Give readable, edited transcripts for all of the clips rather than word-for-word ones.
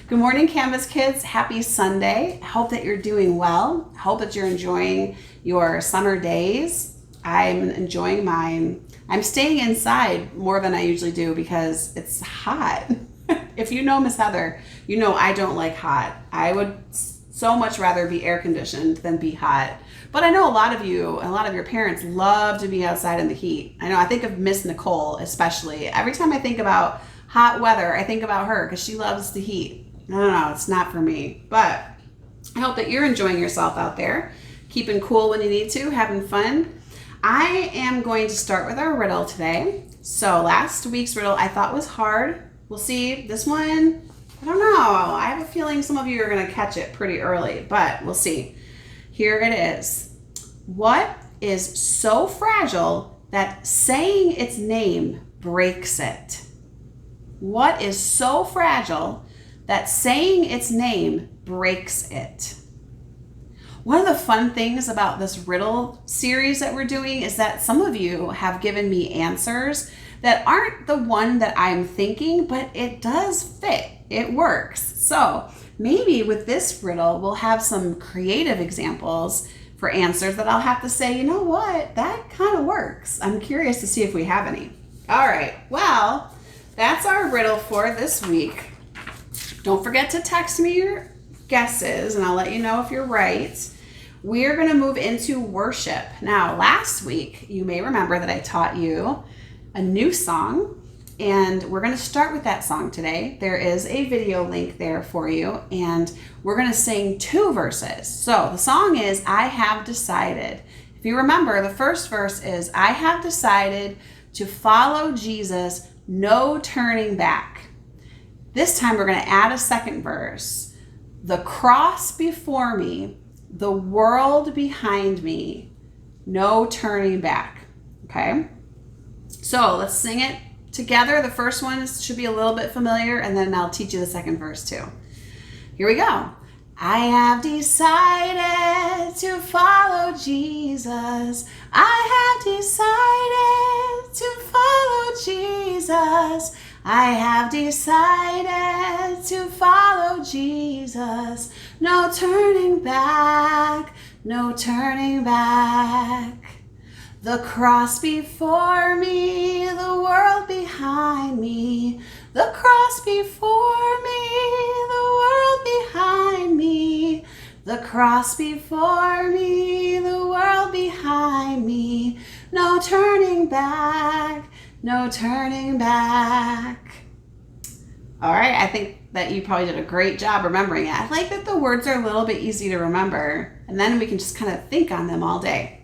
Good morning, Canvas kids. Happy Sunday. I hope that you're doing well. I hope that you're enjoying your summer days. I'm enjoying mine. I'm staying inside more than I usually do because it's hot. If you know Miss Heather, you know I don't like hot. I would so much rather be air conditioned than be hot. But I know a lot of you, a lot of your parents love to be outside in the heat. I think of Miss Nicole especially. Every time I think about hot weather, I think about her because she loves the heat. No, it's not for me. But I hope that you're enjoying yourself out there, keeping cool when you need to, having fun. I am going to start with our riddle today. So last week's riddle I thought was hard. We'll see. This one, I don't know. I have a feeling some of you are going to catch it pretty early, but we'll see. Here it is. What is so fragile that saying its name breaks it? What is so fragile that saying its name breaks it? One of the fun things about this riddle series that we're doing is that some of you have given me answers that aren't the one that I'm thinking, but it does fit. It works. So maybe with this riddle, we'll have some creative examples for answers that I'll have to say, you know what, that kind of works. I'm curious to see if we have any. All right, well, that's our riddle for this week. Don't forget to text me your guesses and I'll let you know if you're right. We're going to move into worship. Now, last week, you may remember that I taught you a new song, and we're going to start with that song today. There is a video link there for you, and we're going to sing 2 verses. So the song is I Have Decided. If you remember, the first verse is I have decided to follow Jesus, no turning back. This time we're going to add a second verse. The cross before me, the world behind me, no turning back. Okay? So let's sing it together. The first one should be a little bit familiar, and then I'll teach you the second verse too. Here we go. I have decided to follow Jesus. I have decided to follow Jesus. I have decided to follow Jesus. No turning back, no turning back. The cross before me, the world behind me. The cross before me, the world behind me. The cross before me, the world behind me. No turning back, no turning back. All right, I think that you probably did a great job remembering it. I like that the words are a little bit easy to remember, and then we can just kind of think on them all day.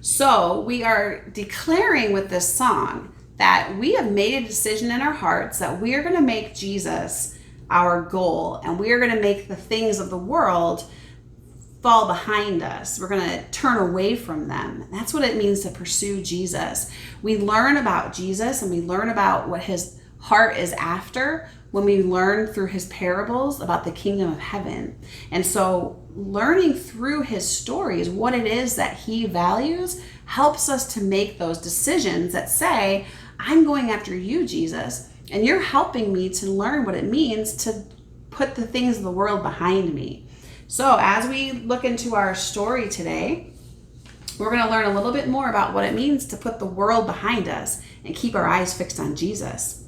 So we are declaring with this song that we have made a decision in our hearts that we are going to make Jesus our goal, and we are going to make the things of the world fall behind us. We're going to turn away from them. That's what it means to pursue Jesus. We learn about Jesus and we learn about what his heart is after when we learn through his parables about the kingdom of heaven. And so learning through his stories what it is that he values helps us to make those decisions that say, I'm going after you, Jesus, and you're helping me to learn what it means to put the things of the world behind me. So as we look into our story today, we're going to learn a little bit more about what it means to put the world behind us and keep our eyes fixed on Jesus.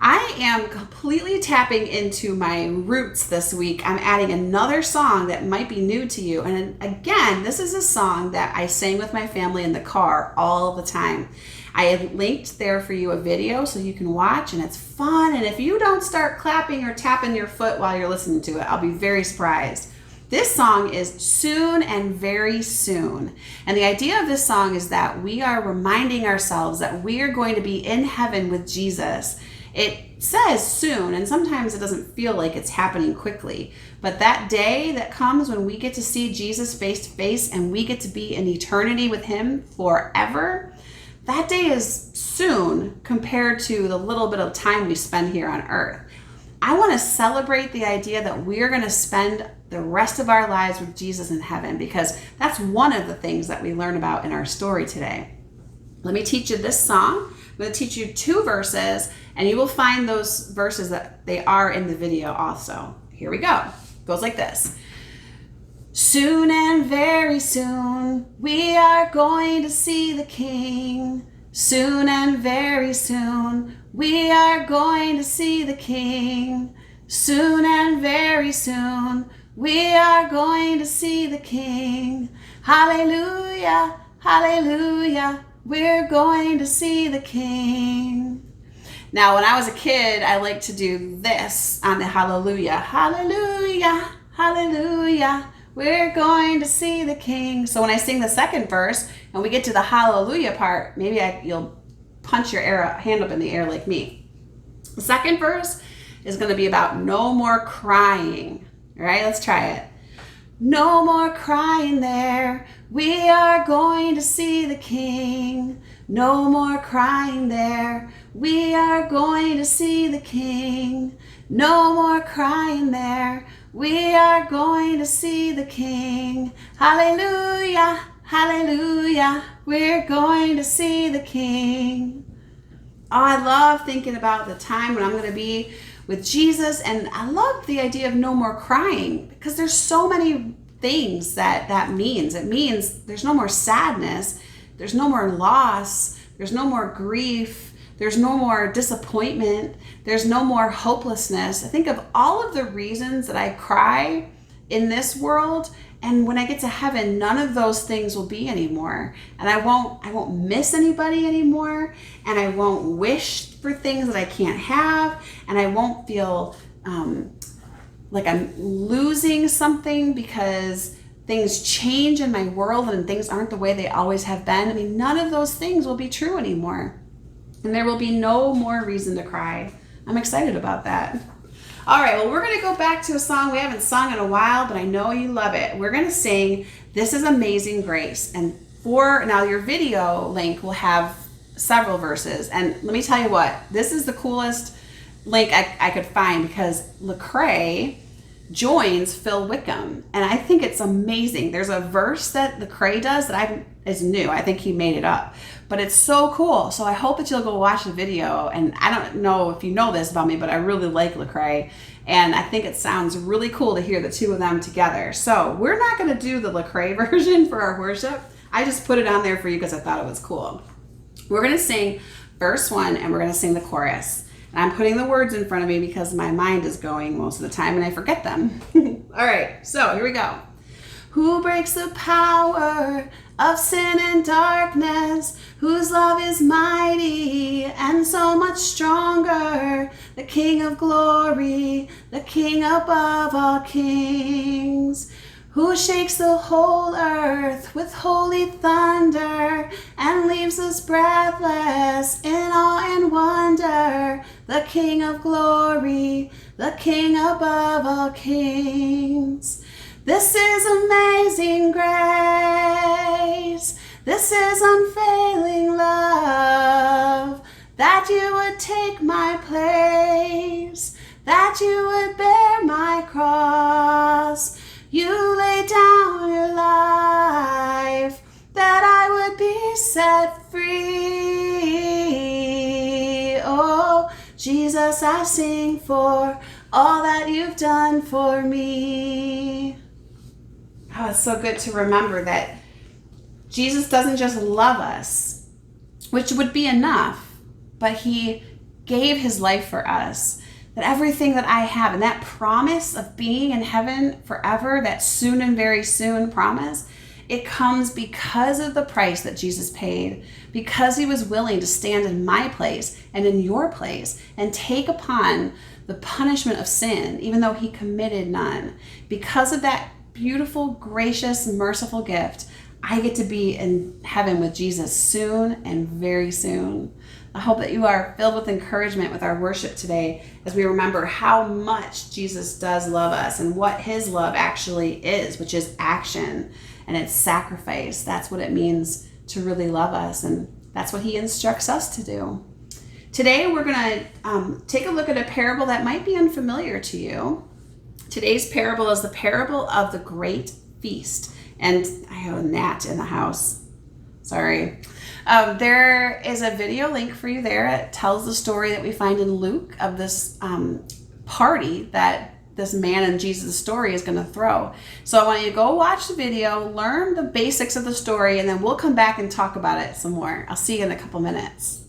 I am completely tapping into my roots this week. I'm adding another song that might be new to you. And again, this is a song that I sang with my family in the car all the time. I have linked there for you a video so you can watch, and it's fun. And if you don't start clapping or tapping your foot while you're listening to it, I'll be very surprised. This song is Soon and Very Soon. And the idea of this song is that we are reminding ourselves that we are going to be in heaven with Jesus. It says soon, and sometimes it doesn't feel like it's happening quickly. But that day that comes when we get to see Jesus face to face and we get to be in eternity with him forever, that day is soon compared to the little bit of time we spend here on earth. I want to celebrate the idea that we're going to spend the rest of our lives with Jesus in heaven, because that's one of the things that we learn about in our story today. Let me teach you this song. I'm going to teach you 2 verses, And you will find those verses that they are in the video also. Here we go. It goes like this. Soon and very soon, we are going to see the King. Soon and very soon, we are going to see the King. Soon and very soon, we are going to see the King. Hallelujah, hallelujah, we're going to see the King. Now, when I was a kid, I liked to do this on the hallelujah. Hallelujah, hallelujah, we're going to see the King. So when I sing the second verse and we get to the hallelujah part, maybe you'll punch your hand up in the air like me. The second verse is going to be about no more crying. All right, let's try it. No more crying there. We are going to see the King. No more crying there. We are going to see the King. No more crying there. We are going to see the King. Hallelujah, hallelujah. We're going to see the King. Oh, I love thinking about the time when I'm going to be with Jesus, and I love the idea of no more crying because there's so many things that means. It means there's no more sadness, there's no more loss, there's no more grief, there's no more disappointment, there's no more hopelessness. I think of all of the reasons that I cry in this world, and when I get to heaven, none of those things will be anymore. And I won't miss anybody anymore, and I won't wish for things that I can't have, and I won't feel like I'm losing something because things change in my world and things aren't the way they always have been. I mean, none of those things will be true anymore. And there will be no more reason to cry. I'm excited about that. All right, well, we're going to go back to a song we haven't sung in a while, but I know you love it. We're going to sing This Is Amazing Grace. And now your video link will have several verses. And let me tell you what, this is the coolest link I could find because Lecrae joins Phil Wickham. And I think it's amazing. There's a verse that Lecrae does that is new. I think he made it up. But it's so cool. So I hope that you'll go watch the video. And I don't know if you know this about me, but I really like Lecrae. And I think it sounds really cool to hear the two of them together. So we're not going to do the Lecrae version for our worship. I just put it on there for you because I thought it was cool. We're going to sing verse 1 and we're going to sing the chorus. And I'm putting the words in front of me because my mind is going most of the time and I forget them. All right, so here we go. Who breaks the power of sin and darkness, whose love is mighty and so much stronger, the King of glory, the King above all kings, who shakes the whole earth with holy thunder and leaves us breathless in awe and wonder, the King of glory, the King above all kings. This is amazing grace. This is unfailing love, that you would take my place, that you would bear my cross. You laid down your life, that I would be set free. Oh, Jesus, I sing for all that you've done for me. Oh, it's so good to remember that Jesus doesn't just love us, which would be enough, but he gave his life for us. That everything that I have and that promise of being in heaven forever, that soon and very soon promise, it comes because of the price that Jesus paid, because he was willing to stand in my place and in your place and take upon the punishment of sin, even though he committed none. Because of that beautiful, gracious, merciful gift, I get to be in heaven with Jesus soon and very soon. I hope that you are filled with encouragement with our worship today as we remember how much Jesus does love us and what his love actually is, which is action and it's sacrifice. That's what it means to really love us, and that's what he instructs us to do. Today we're going to take a look at a parable that might be unfamiliar to you. Today's parable is the parable of the great feast. And I have a gnat in the house. Sorry. There is a video link for you there. It tells the story that we find in Luke of this party that this man in Jesus' story is going to throw. So I want you to go watch the video, learn the basics of the story, and then we'll come back and talk about it some more. I'll see you in a couple minutes.